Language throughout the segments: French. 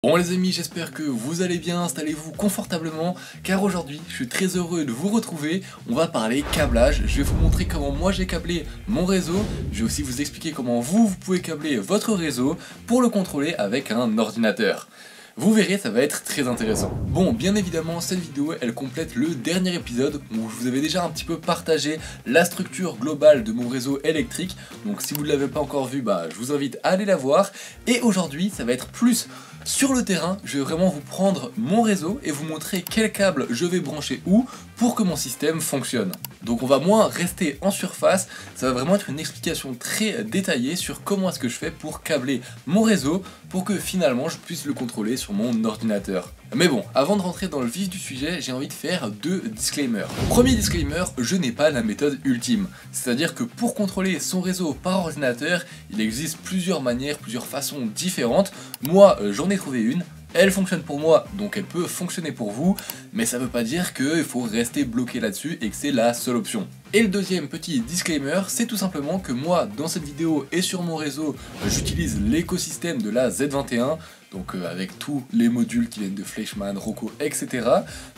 Bon les amis, j'espère que vous allez bien, installez-vous confortablement, car aujourd'hui je suis très heureux de vous retrouver. On va parler câblage, je vais vous montrer comment moi j'ai câblé mon réseau, je vais aussi vous expliquer comment vous pouvez câbler votre réseau pour le contrôler avec un ordinateur. Vous verrez, ça va être très intéressant. Bon, bien évidemment, cette vidéo, elle complète le dernier épisode où je vous avais déjà un petit peu partagé la structure globale de mon réseau électrique. Donc si vous ne l'avez pas encore vu, je vous invite à aller la voir. Et aujourd'hui, ça va être plus sur le terrain. Je vais vraiment vous prendre mon réseau et vous montrer quel câble je vais brancher où pour que mon système fonctionne. Donc on va moins rester en surface, ça va vraiment être une explication très détaillée sur comment est-ce que je fais pour câbler mon réseau pour que finalement je puisse le contrôler sur mon ordinateur. Mais bon, avant de rentrer dans le vif du sujet, j'ai envie de faire deux disclaimers. Premier disclaimer, je n'ai pas la méthode ultime. C'est-à-dire que pour contrôler son réseau par ordinateur, il existe plusieurs manières, plusieurs façons différentes. Moi, j'en ai trouvé une. Elle fonctionne pour moi, donc elle peut fonctionner pour vous, mais ça veut pas dire qu'il faut rester bloqué là-dessus et que c'est la seule option. Et le deuxième petit disclaimer, c'est tout simplement que moi, dans cette vidéo et sur mon réseau, j'utilise l'écosystème de la Z21, donc avec tous les modules qui viennent de Fleischmann, Roku, etc.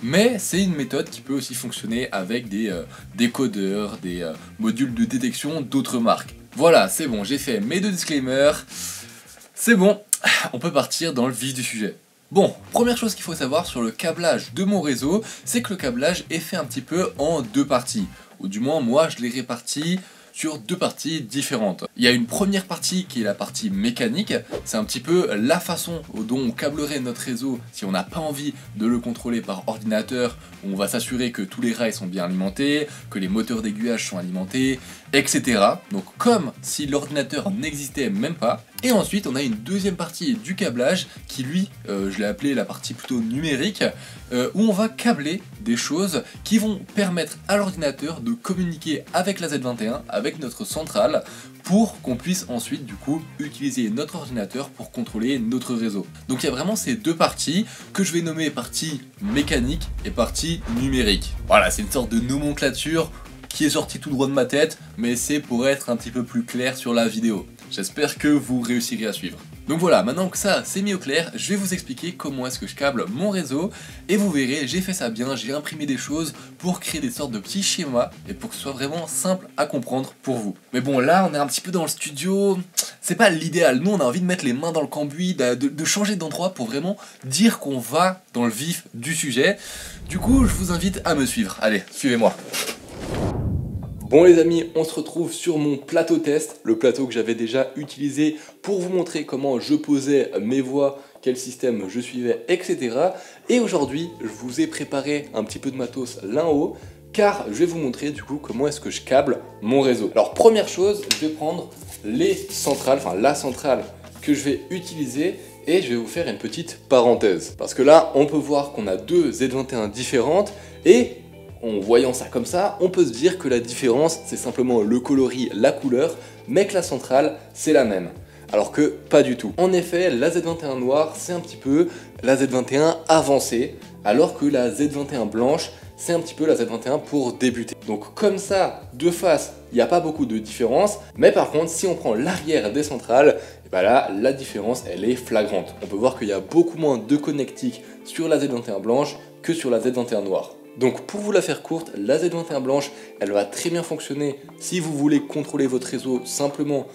Mais c'est une méthode qui peut aussi fonctionner avec des décodeurs, des modules de détection d'autres marques. Voilà, c'est bon, j'ai fait mes deux disclaimers, c'est bon, on peut partir dans le vif du sujet. Bon, première chose qu'il faut savoir sur le câblage de mon réseau, c'est que le câblage est fait un petit peu en deux parties. Ou du moins, moi, je l'ai réparti sur deux parties différentes. Il y a une première partie qui est la partie mécanique, c'est un petit peu la façon dont on câblerait notre réseau si on n'a pas envie de le contrôler par ordinateur, où on va s'assurer que tous les rails sont bien alimentés, que les moteurs d'aiguillage sont alimentés, etc. Donc comme si l'ordinateur n'existait même pas. Et ensuite on a une deuxième partie du câblage qui lui, je l'ai appelé la partie plutôt numérique, où on va câbler des choses qui vont permettre à l'ordinateur de communiquer avec la Z21, avec notre centrale, pour qu'on puisse ensuite du coup utiliser notre ordinateur pour contrôler notre réseau. Donc il y a vraiment ces deux parties que je vais nommer partie mécanique et partie numérique. Voilà, c'est une sorte de nomenclature qui est sortie tout droit de ma tête, mais c'est pour être un petit peu plus clair sur la vidéo. J'espère que vous réussirez à suivre. Donc voilà, maintenant que ça c'est mis au clair, je vais vous expliquer comment est-ce que je câble mon réseau, et vous verrez, j'ai fait ça bien, j'ai imprimé des choses pour créer des sortes de petits schémas, et pour que ce soit vraiment simple à comprendre pour vous. Mais bon, là on est un petit peu dans le studio, c'est pas l'idéal, nous on a envie de mettre les mains dans le cambouis, de changer d'endroit pour vraiment dire qu'on va dans le vif du sujet. Du coup, je vous invite à me suivre, allez, suivez-moi. Bon les amis, on se retrouve sur mon plateau test, le plateau que j'avais déjà utilisé pour vous montrer comment je posais mes voix, quel système je suivais, etc. Et aujourd'hui, je vous ai préparé un petit peu de matos là en haut, car je vais vous montrer du coup comment est-ce que je câble mon réseau. Alors première chose, je vais prendre les centrales, enfin la centrale que je vais utiliser, et je vais vous faire une petite parenthèse. Parce que là, on peut voir qu'on a deux Z21 différentes, et en voyant ça comme ça, on peut se dire que la différence, c'est simplement le coloris, la couleur, mais que la centrale, c'est la même. Alors que pas du tout. En effet, la Z21 noire, c'est un petit peu la Z21 avancée, alors que la Z21 blanche, c'est un petit peu la Z21 pour débuter. Donc comme ça, de face, il n'y a pas beaucoup de différence, mais par contre, si on prend l'arrière des centrales, là, la différence, elle est flagrante. On peut voir qu'il y a beaucoup moins de connectiques sur la Z21 blanche que sur la Z21 noire. Donc pour vous la faire courte, la Z21 blanche, elle va très bien fonctionner si vous voulez contrôler votre réseau simplement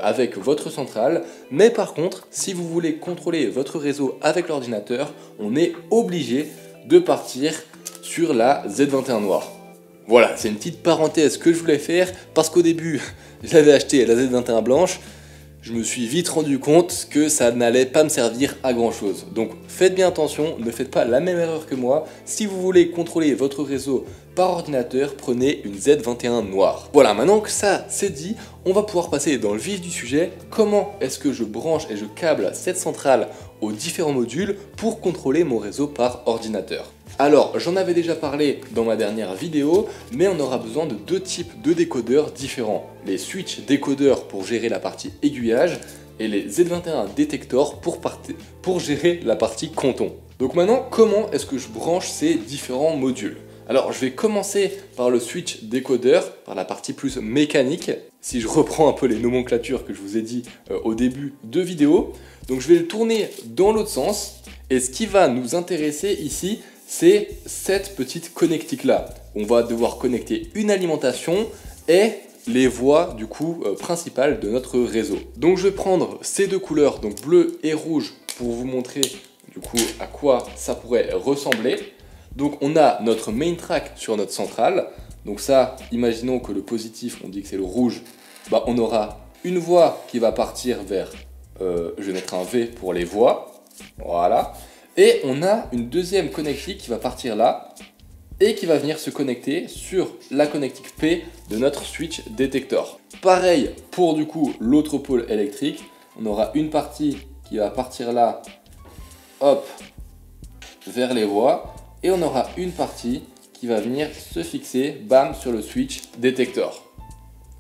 avec votre centrale. Mais par contre, si vous voulez contrôler votre réseau avec l'ordinateur, on est obligé de partir sur la Z21 noire. Voilà, c'est une petite parenthèse que je voulais faire parce qu'au début, j'avais acheté la Z21 blanche. Je me suis vite rendu compte que ça n'allait pas me servir à grand chose. Donc faites bien attention, ne faites pas la même erreur que moi. Si vous voulez contrôler votre réseau par ordinateur, prenez une Z21 noire. Voilà, maintenant que ça c'est dit, on va pouvoir passer dans le vif du sujet. Comment est-ce que je branche et je câble cette centrale aux différents modules pour contrôler mon réseau par ordinateur? Alors, j'en avais déjà parlé dans ma dernière vidéo, mais on aura besoin de deux types de décodeurs différents. Les switch décodeurs pour gérer la partie aiguillage et les Z21 détecteurs pour gérer la partie compton. Donc maintenant, comment est-ce que je branche ces différents modules? Alors, je vais commencer par le switch décodeur, par la partie plus mécanique. si je reprends un peu les nomenclatures que je vous ai dit au début de vidéo. Donc je vais le tourner dans l'autre sens. Et ce qui va nous intéresser ici, c'est cette petite connectique là. On va devoir connecter une alimentation et les voies du coup principales de notre réseau. Donc je vais prendre ces deux couleurs, donc bleu et rouge, pour vous montrer du coup à quoi ça pourrait ressembler. Donc on a notre main track sur notre centrale. Donc ça, imaginons que le positif, on dit que c'est le rouge, bah on aura une voie qui va partir vers, je vais mettre un V pour les voies, voilà. Et on a une deuxième connectique qui va partir là et qui va venir se connecter sur la connectique P de notre switch détecteur. Pareil pour du coup l'autre pôle électrique, on aura une partie qui va partir là, hop, vers les voies, et on aura une partie qui va venir se fixer, bam, sur le switch détecteur.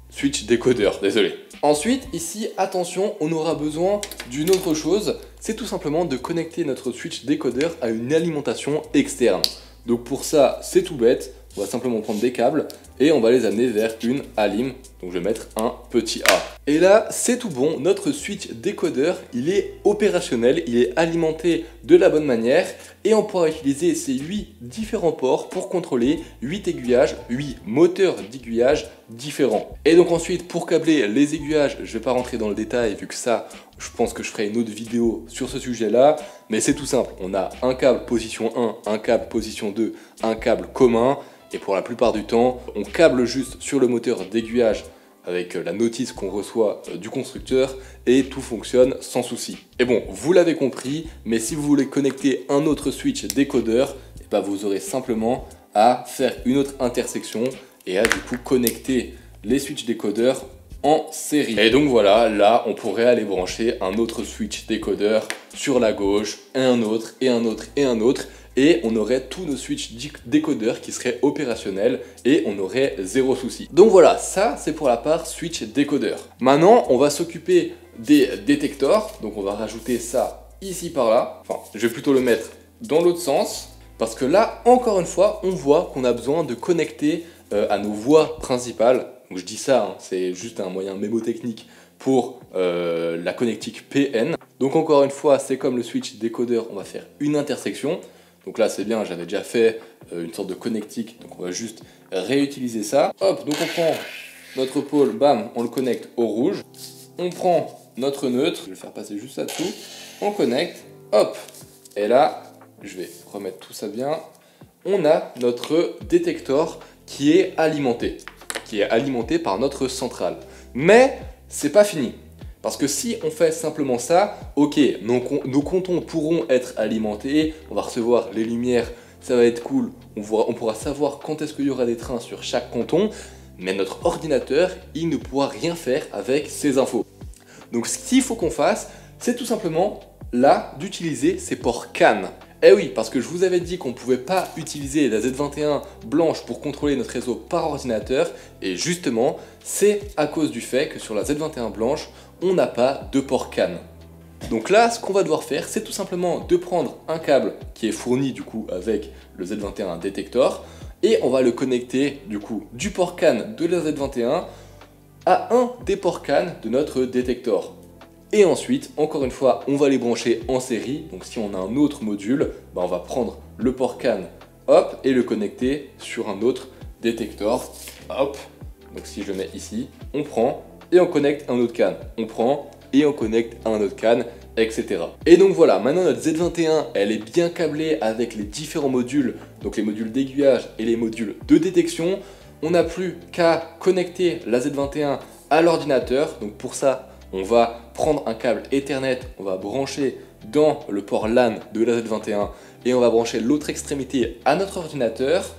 Switch décodeur, désolé. Ensuite, ici, attention, on aura besoin d'une autre chose, c'est tout simplement de connecter notre switch décodeur à une alimentation externe. Donc pour ça, c'est tout bête, on va simplement prendre des câbles et on va les amener vers une alim. Donc je vais mettre un petit A. Et là, c'est tout bon, notre switch décodeur, il est opérationnel, il est alimenté de la bonne manière et on pourra utiliser ces 8 différents ports pour contrôler 8 aiguillages, 8 moteurs d'aiguillage différents. Et donc ensuite, pour câbler les aiguillages, je ne vais pas rentrer dans le détail vu que ça, je pense que je ferai une autre vidéo sur ce sujet-là, mais c'est tout simple. On a un câble position 1, un câble position 2, un câble commun. Et pour la plupart du temps, on câble juste sur le moteur d'aiguillage avec la notice qu'on reçoit du constructeur et tout fonctionne sans souci. Et bon, vous l'avez compris, mais si vous voulez connecter un autre switch décodeur, et ben vous aurez simplement à faire une autre intersection et à du coup connecter les switches décodeurs en série. Et donc voilà, là on pourrait aller brancher un autre switch décodeur sur la gauche, et un autre, et un autre, et un autre. Et on aurait tous nos switches décodeurs qui seraient opérationnels et on aurait zéro souci. Donc voilà, ça c'est pour la part switch décodeur. Maintenant, on va s'occuper des détecteurs. Donc on va rajouter ça ici par là. Enfin, je vais plutôt le mettre dans l'autre sens. Parce que là, encore une fois, on voit qu'on a besoin de connecter à nos voies principales. Donc je dis ça, hein, c'est juste un moyen mémotechnique pour la connectique PN. Donc encore une fois, c'est comme le switch décodeur, on va faire une intersection. Donc là c'est bien, j'avais déjà fait une sorte de connectique, donc on va juste réutiliser ça. Hop, donc on prend notre pôle, bam, on le connecte au rouge. On prend notre neutre, je vais le faire passer juste là-dessous. On connecte, hop, et là, je vais remettre tout ça bien. On a notre détecteur qui est alimenté par notre centrale. Mais c'est pas fini. Parce que si on fait simplement ça, ok, nos comptons pourront être alimentés, on va recevoir les lumières, ça va être cool, on pourra savoir quand est-ce qu'il y aura des trains sur chaque compton, mais notre ordinateur, il ne pourra rien faire avec ces infos. Donc ce qu'il faut qu'on fasse, c'est tout simplement là d'utiliser ces ports CAN. Eh oui, parce que je vous avais dit qu'on ne pouvait pas utiliser la Z21 blanche pour contrôler notre réseau par ordinateur, et justement, c'est à cause du fait que sur la Z21 blanche, on n'a pas de port CAN. Donc là, ce qu'on va devoir faire, c'est tout simplement de prendre un câble qui est fourni du coup avec le Z21 détecteur, et on va le connecter du coup du port CAN de la Z21 à un des ports CAN de notre détecteur. Et ensuite, encore une fois, on va les brancher en série. Donc si on a un autre module, bah on va prendre le port CAN, hop, et le connecter sur un autre détecteur. Hop, donc si je mets ici, on prend et on connecte un autre CAN. On prend et on connecte un autre CAN, etc. Et donc voilà, maintenant notre Z21, elle est bien câblée avec les différents modules, donc les modules d'aiguillage et les modules de détection. On n'a plus qu'à connecter la Z21 à l'ordinateur. Donc pour ça, on va prendre un câble Ethernet, on va brancher dans le port LAN de la Z21 et on va brancher l'autre extrémité à notre ordinateur.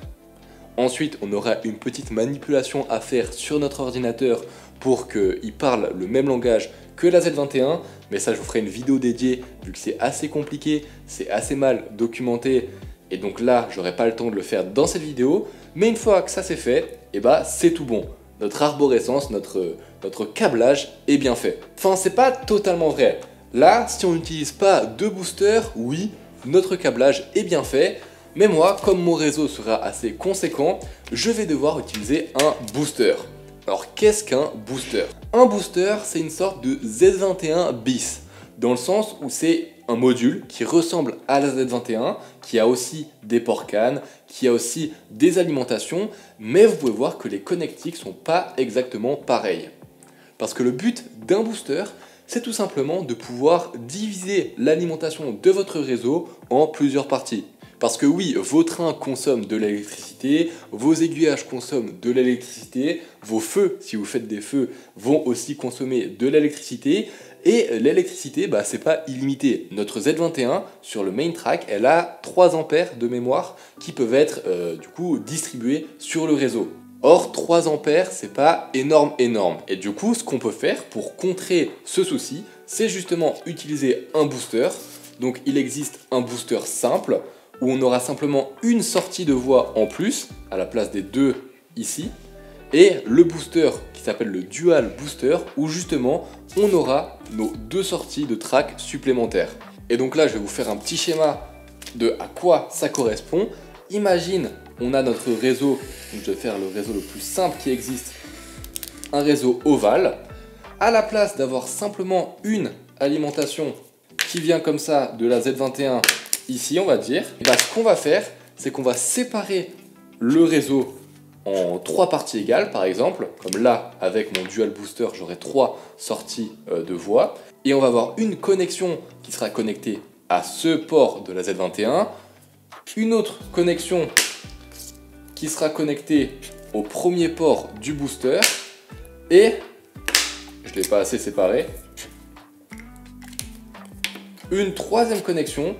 Ensuite, on aura une petite manipulation à faire sur notre ordinateur pour qu'il parle le même langage que la Z21. Mais ça, je vous ferai une vidéo dédiée vu que c'est assez compliqué, c'est assez mal documenté. Et donc là, j'aurai pas le temps de le faire dans cette vidéo. Mais une fois que ça c'est fait, et bah c'est tout bon. Notre arborescence, notre câblage est bien fait. Enfin, c'est pas totalement vrai. Là, si on n'utilise pas de booster, oui, notre câblage est bien fait. Mais moi, comme mon réseau sera assez conséquent, je vais devoir utiliser un booster. Alors qu'est-ce qu'un booster? Un booster, c'est une sorte de Z21 bis, dans le sens où c'est un module qui ressemble à la Z21, qui a aussi des ports CAN, qui a aussi des alimentations, mais vous pouvez voir que les connectiques sont pas exactement pareils. Parce que le but d'un booster, c'est tout simplement de pouvoir diviser l'alimentation de votre réseau en plusieurs parties. Parce que oui, vos trains consomment de l'électricité, vos aiguillages consomment de l'électricité, vos feux, si vous faites des feux, vont aussi consommer de l'électricité. Et l'électricité, c'est pas illimité. Notre Z21, sur le main track, elle a 3 ampères de mémoire qui peuvent être du coup distribués sur le réseau. Or, 3 ampères, c'est pas énorme. Et du coup, ce qu'on peut faire pour contrer ce souci, c'est justement utiliser un booster. Donc, il existe un booster simple, où on aura simplement une sortie de voie en plus, à la place des 2 ici, et le booster qui s'appelle le dual booster, où justement on aura nos 2 sorties de track supplémentaires. Et donc là, je vais vous faire un petit schéma de à quoi ça correspond. Imagine, on a notre réseau, donc je vais faire le réseau le plus simple qui existe, un réseau ovale. À la place d'avoir simplement une alimentation qui vient comme ça de la Z21, ici on va dire, ce qu'on va faire, c'est qu'on va séparer le réseau en 3 parties égales par exemple, comme là avec mon dual booster j'aurai 3 sorties de voie, et on va avoir une connexion qui sera connectée à ce port de la Z21, une autre connexion qui sera connectée au premier port du booster, et je ne l'ai pas assez séparé, une troisième connexion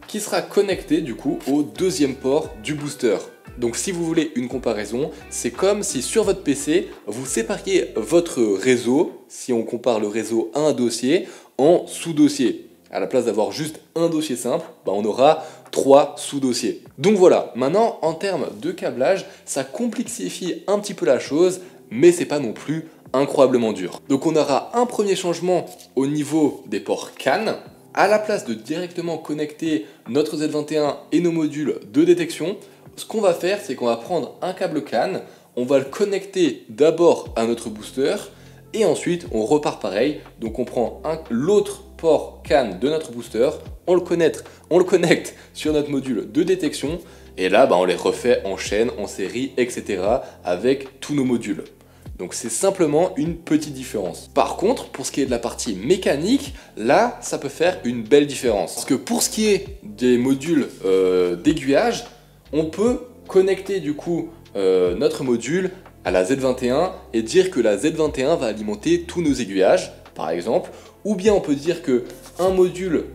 qui sera connecté du coup au deuxième port du booster. Donc si vous voulez une comparaison, c'est comme si sur votre PC, vous sépariez votre réseau, si on compare le réseau à un dossier, en sous-dossiers. À la place d'avoir juste un dossier simple, on aura 3 sous-dossiers. Donc voilà, maintenant en termes de câblage, ça complexifie un petit peu la chose, mais c'est pas non plus incroyablement dur. Donc on aura un premier changement au niveau des ports CAN. À la place de directement connecter notre Z21 et nos modules de détection, ce qu'on va faire, c'est qu'on va prendre un câble CAN, on va le connecter d'abord à notre booster, et ensuite on repart pareil. Donc on prend l'autre port CAN de notre booster, on le connecte sur notre module de détection, et là on les refait en chaîne, en série, etc. avec tous nos modules. Donc c'est simplement une petite différence. Par contre, pour ce qui est de la partie mécanique, là, ça peut faire une belle différence. Parce que pour ce qui est des modules d'aiguillage, on peut connecter du coup notre module à la Z21 et dire que la Z21 va alimenter tous nos aiguillages, par exemple. Ou bien on peut dire que un module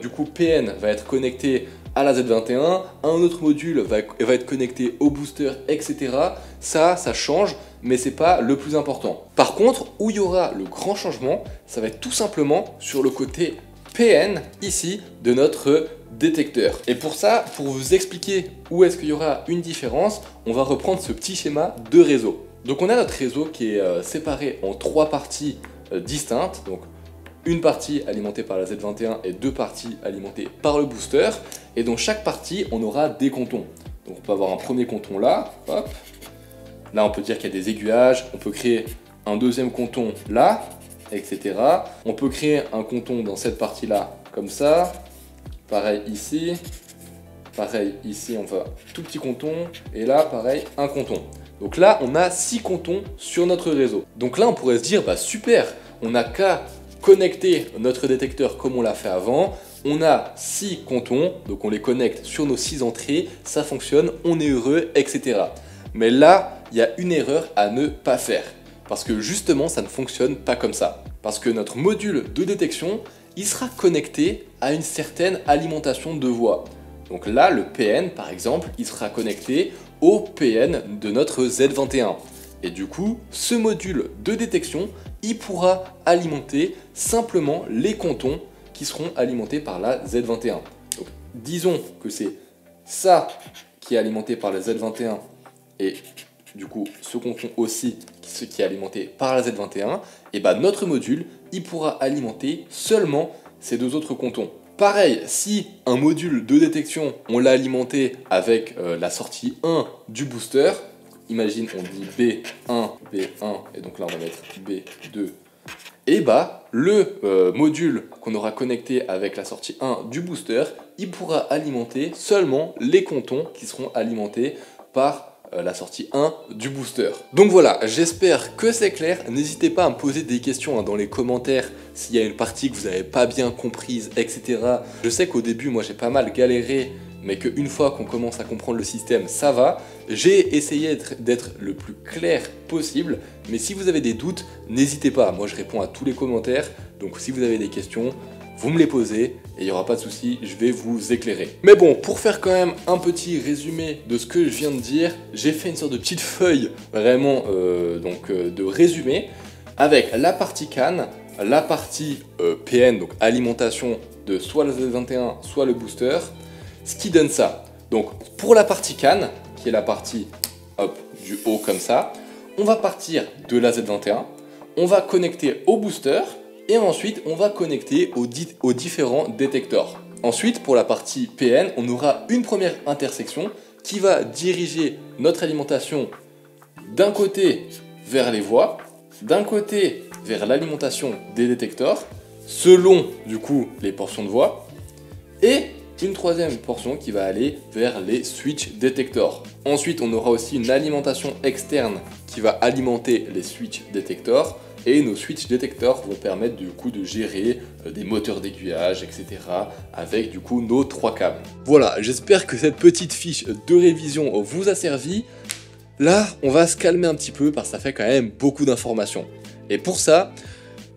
du coup PN va être connecté à la Z21, un autre module va être connecté au booster, etc. Ça change, mais c'est pas le plus important. Par contre, où il y aura le grand changement, ça va être tout simplement sur le côté PN, ici, de notre détecteur. Et pour ça, pour vous expliquer où est-ce qu'il y aura une différence, on va reprendre ce petit schéma de réseau. Donc on a notre réseau qui est séparé en 3 parties distinctes, donc une partie alimentée par la Z21 et 2 parties alimentées par le booster. Et dans chaque partie, on aura des comptons. Donc on peut avoir un premier compton là, hop. Là, on peut dire qu'il y a des aiguillages, on peut créer un deuxième compton là, etc. On peut créer un compton dans cette partie-là, comme ça. Pareil ici, on va tout petit compton, et là, pareil, un compton. Donc là, on a 6 comptons sur notre réseau. Donc là, on pourrait se dire, super, on n'a qu'à connecter notre détecteur comme on l'a fait avant. On a 6 comptons, donc on les connecte sur nos 6 entrées, ça fonctionne, on est heureux, etc. Mais là, il y a une erreur à ne pas faire. Parce que justement, ça ne fonctionne pas comme ça. Parce que notre module de détection, il sera connecté à une certaine alimentation de voie. Donc là, le PN, par exemple, il sera connecté au PN de notre Z21. Et du coup, ce module de détection, il pourra alimenter simplement les comptons qui seront alimentés par la Z21. Donc, disons que c'est ça qui est alimenté par la Z21 et du coup ce compton aussi ce qui est alimenté par la Z21, et notre module il pourra alimenter seulement ces 2 autres comptons. Pareil, si un module de détection on l'a alimenté avec la sortie 1 du booster, imagine on dit B1, B1, et donc là on va mettre B2, et bah le module qu'on aura connecté avec la sortie 1 du booster, il pourra alimenter seulement les comptons qui seront alimentés par la sortie 1 du booster. Donc voilà, j'espère que c'est clair. N'hésitez pas à me poser des questions dans les commentaires s'il y a une partie que vous n'avez pas bien comprise, etc. Je sais qu'au début, moi j'ai pas mal galéré, mais qu'une fois qu'on commence à comprendre le système, ça va. J'ai essayé d'être le plus clair possible, mais si vous avez des doutes, n'hésitez pas. Moi je réponds à tous les commentaires, donc si vous avez des questions, vous me les posez et il n'y aura pas de souci, je vais vous éclairer. Mais bon, pour faire quand même un petit résumé de ce que je viens de dire, j'ai fait une sorte de petite feuille vraiment de résumé avec la partie CAN, la partie PN, donc alimentation de soit le Z21, soit le booster, ce qui donne ça. Donc pour la partie CAN, qui est la partie hop, du haut comme ça, on va partir de la Z21, on va connecter au booster, et ensuite on va connecter aux différents détecteurs. Ensuite pour la partie PN, on aura une première intersection qui va diriger notre alimentation d'un côté vers les voies, d'un côté vers l'alimentation des détecteurs, selon du coup les portions de voies, et une troisième portion qui va aller vers les switch détecteurs. Ensuite on aura aussi une alimentation externe qui va alimenter les switch détecteurs, et nos switch détecteurs vont permettre du coup de gérer des moteurs d'aiguillage, etc. avec du coup nos 3 câbles. Voilà, j'espère que cette petite fiche de révision vous a servi. Là, on va se calmer un petit peu parce que ça fait quand même beaucoup d'informations. Et pour ça,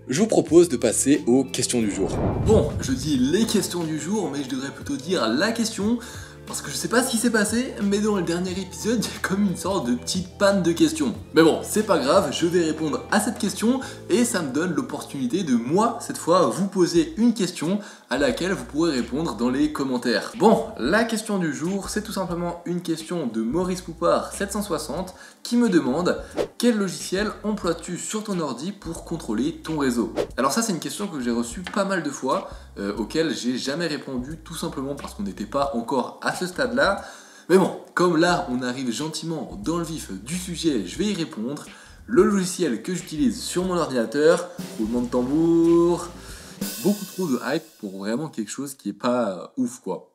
je vous propose de passer aux questions du jour. Bon, je dis les questions du jour, mais je devrais plutôt dire la question. Parce que je sais pas ce qui s'est passé, mais dans le dernier épisode, il y a comme une sorte de petite panne de questions. Mais bon, c'est pas grave, je vais répondre à cette question et ça me donne l'opportunité de moi, cette fois, vous poser une question à laquelle vous pourrez répondre dans les commentaires. Bon, la question du jour, c'est tout simplement une question de Maurice Poupard 760 qui me demande « Quel logiciel emploies-tu sur ton ordi pour contrôler ton réseau ?» Alors ça, c'est une question que j'ai reçue pas mal de fois, auquel j'ai jamais répondu, tout simplement parce qu'on n'était pas encore à ce stade-là. Mais bon, comme là, on arrive gentiment dans le vif du sujet, je vais y répondre. Le logiciel que j'utilise sur mon ordinateur, roulement de tambour, beaucoup trop de hype pour vraiment quelque chose qui est pas ouf quoi.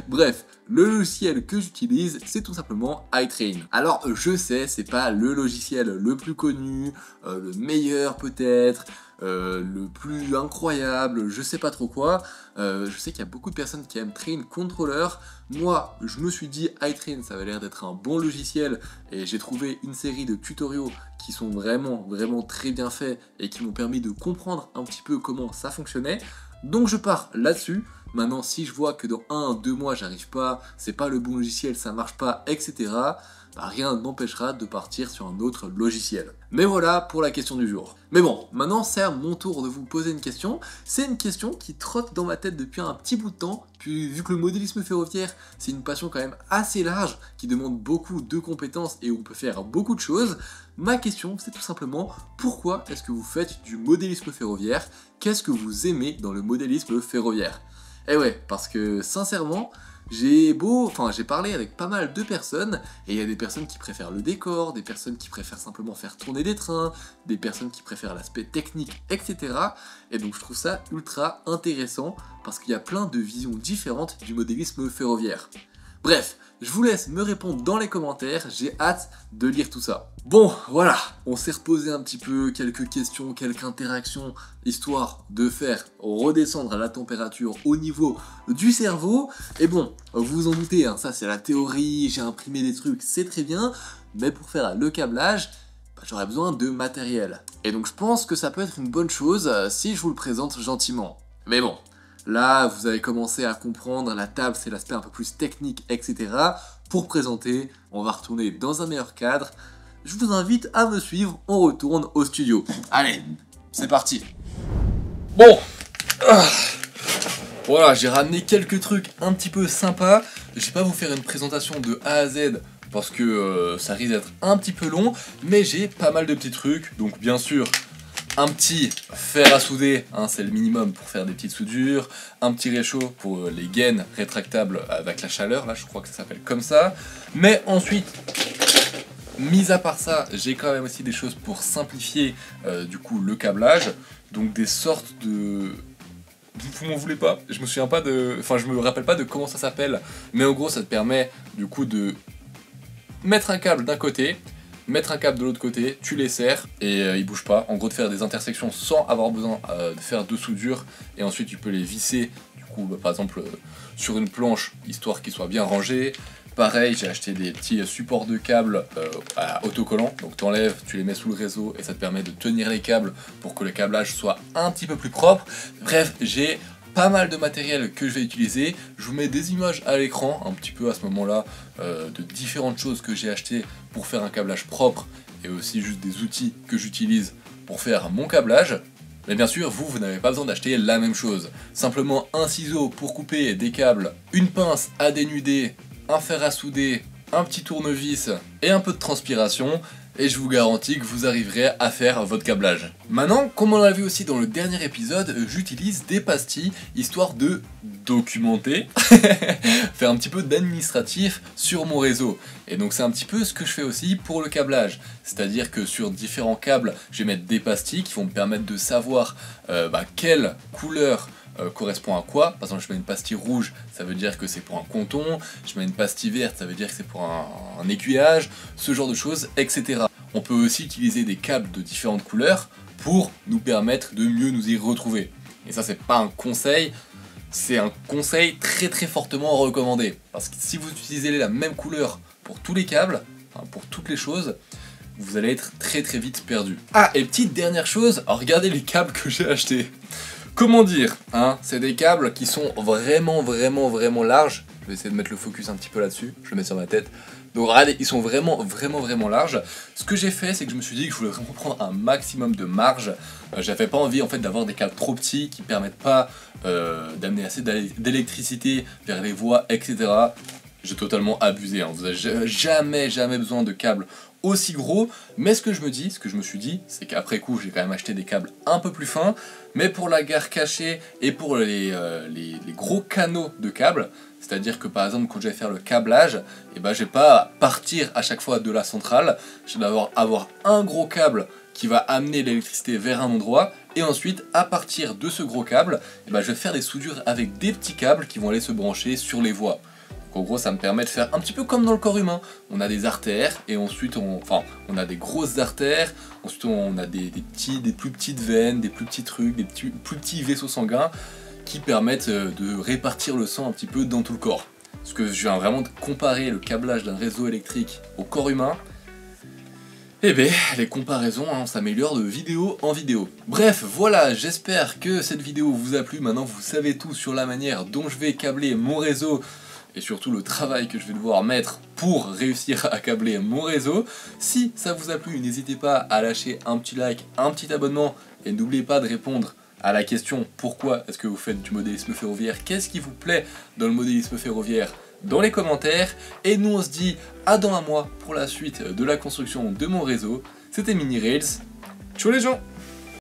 Bref, le logiciel que j'utilise, c'est tout simplement iTrain. Alors, je sais, c'est pas le logiciel le plus connu, le meilleur peut-être, le plus incroyable, je sais pas trop quoi. Je sais qu'il y a beaucoup de personnes qui aiment Train Controller. Moi, je me suis dit iTrain, ça avait l'air d'être un bon logiciel et j'ai trouvé une série de tutoriaux qui sont vraiment très bien faits et qui m'ont permis de comprendre un petit peu comment ça fonctionnait. Donc je pars là-dessus. Maintenant, si je vois que dans 1-2 mois, j'arrive pas, c'est pas le bon logiciel, ça marche pas, etc., bah, rien ne m'empêchera de partir sur un autre logiciel. Mais voilà pour la question du jour. Mais bon, maintenant c'est à mon tour de vous poser une question. C'est une question qui trotte dans ma tête depuis un petit bout de temps, puis vu que le modélisme ferroviaire, c'est une passion quand même assez large, qui demande beaucoup de compétences et où on peut faire beaucoup de choses, ma question c'est tout simplement, pourquoi est-ce que vous faites du modélisme ferroviaire? Qu'est-ce que vous aimez dans le modélisme ferroviaire? Eh ouais, parce que sincèrement, j'ai parlé avec pas mal de personnes, et il y a des personnes qui préfèrent le décor, des personnes qui préfèrent simplement faire tourner des trains, des personnes qui préfèrent l'aspect technique, etc. Et donc je trouve ça ultra intéressant, parce qu'il y a plein de visions différentes du modélisme ferroviaire. Bref, je vous laisse me répondre dans les commentaires, j'ai hâte de lire tout ça. Bon, voilà, on s'est reposé un petit peu, quelques questions, quelques interactions, histoire de faire redescendre la température au niveau du cerveau. Et bon, vous vous en doutez, hein, ça c'est la théorie, j'ai imprimé des trucs, c'est très bien, mais pour faire le câblage, bah, j'aurais besoin de matériel. Et donc je pense que ça peut être une bonne chose si je vous le présente gentiment. Mais bon, là, vous avez commencé à comprendre, la table, c'est l'aspect un peu plus technique, etc. Pour présenter, on va retourner dans un meilleur cadre. Je vous invite à me suivre, on retourne au studio. Allez, c'est parti. Bon, voilà, j'ai ramené quelques trucs un petit peu sympas. Je vais pas vous faire une présentation de A à Z, parce que ça risque d'être un petit peu long, mais j'ai pas mal de petits trucs, donc bien sûr, un petit fer à souder, hein, c'est le minimum pour faire des petites soudures, un petit réchaud pour les gaines rétractables avec la chaleur, là je crois que ça s'appelle comme ça, mais ensuite Mis à part ça, j'ai quand même aussi des choses pour simplifier du coup le câblage, donc des sortes de... Vous m'en voulez pas, je me souviens pas de... Enfin je me rappelle pas de comment ça s'appelle, mais en gros ça te permet du coup de mettre un câble d'un côté, mettre un câble de l'autre côté, tu les serres et ils bougent pas. En gros de faire des intersections sans avoir besoin de faire de soudure et ensuite tu peux les visser du coup par exemple sur une planche histoire qu'ils soient bien rangés. Pareil, j'ai acheté des petits supports de câbles autocollants, donc tu enlèves, tu les mets sous le réseau et ça te permet de tenir les câbles pour que le câblage soit un petit peu plus propre. Bref, j'ai pas mal de matériel que je vais utiliser. Je vous mets des images à l'écran, un petit peu à ce moment-là, de différentes choses que j'ai achetées pour faire un câblage propre et aussi juste des outils que j'utilise pour faire mon câblage. Mais bien sûr, vous n'avez pas besoin d'acheter la même chose. Simplement un ciseau pour couper des câbles, une pince à dénuder, un fer à souder, un petit tournevis et un peu de transpiration. Et je vous garantis que vous arriverez à faire votre câblage. Maintenant, comme on l'a vu aussi dans le dernier épisode, j'utilise des pastilles histoire de documenter, faire un petit peu d'administratif sur mon réseau. Et donc c'est un petit peu ce que je fais aussi pour le câblage. C'est-à-dire que sur différents câbles, je vais mettre des pastilles qui vont me permettre de savoir quelle couleur correspond à quoi. Par exemple, je mets une pastille rouge, ça veut dire que c'est pour un conton, je mets une pastille verte, ça veut dire que c'est pour un aiguillage, ce genre de choses, etc. On peut aussi utiliser des câbles de différentes couleurs pour nous permettre de mieux nous y retrouver. Et ça, c'est pas un conseil, c'est un conseil très très fortement recommandé. Parce que si vous utilisez la même couleur pour tous les câbles, enfin, pour toutes les choses, vous allez être très très vite perdu. Ah, et petite dernière chose, alors regardez les câbles que j'ai achetés. Comment dire, hein, c'est des câbles qui sont vraiment larges. Je vais essayer de mettre le focus un petit peu là-dessus, je le mets sur ma tête. Donc regardez, ils sont vraiment larges. Ce que j'ai fait, c'est que je me suis dit que je voulais vraiment prendre un maximum de marge. J'avais pas envie en fait d'avoir des câbles trop petits qui permettent pas d'amener assez d'électricité vers les voies, etc. J'ai totalement abusé, hein. Vous n'avez jamais besoin de câbles aussi gros, mais ce que je me suis dit, c'est qu'après coup j'ai quand même acheté des câbles un peu plus fins, mais pour la gare cachée et pour les gros canaux de câbles, c'est-à-dire que par exemple quand je vais faire le câblage, et ben je vais pas partir à chaque fois de la centrale, je vais avoir un gros câble qui va amener l'électricité vers un endroit, et ensuite à partir de ce gros câble, et ben je vais faire des soudures avec des petits câbles qui vont aller se brancher sur les voies. En gros, ça me permet de faire un petit peu comme dans le corps humain. On a des artères et ensuite on a des grosses artères, ensuite on a des plus petites veines, des plus petits trucs, des plus petits vaisseaux sanguins qui permettent de répartir le sang un petit peu dans tout le corps. Parce que je viens vraiment de comparer le câblage d'un réseau électrique au corps humain. Eh bien, les comparaisons, hein, s'améliorent de vidéo en vidéo. Bref, voilà, j'espère que cette vidéo vous a plu. Maintenant, vous savez tout sur la manière dont je vais câbler mon réseau et surtout le travail que je vais devoir mettre pour réussir à câbler mon réseau. Si ça vous a plu, n'hésitez pas à lâcher un petit like, un petit abonnement, et n'oubliez pas de répondre à la question pourquoi est-ce que vous faites du modélisme ferroviaire, qu'est-ce qui vous plaît dans le modélisme ferroviaire dans les commentaires. Et nous on se dit à dans un mois pour la suite de la construction de mon réseau. C'était Mini Rails, ciao les gens!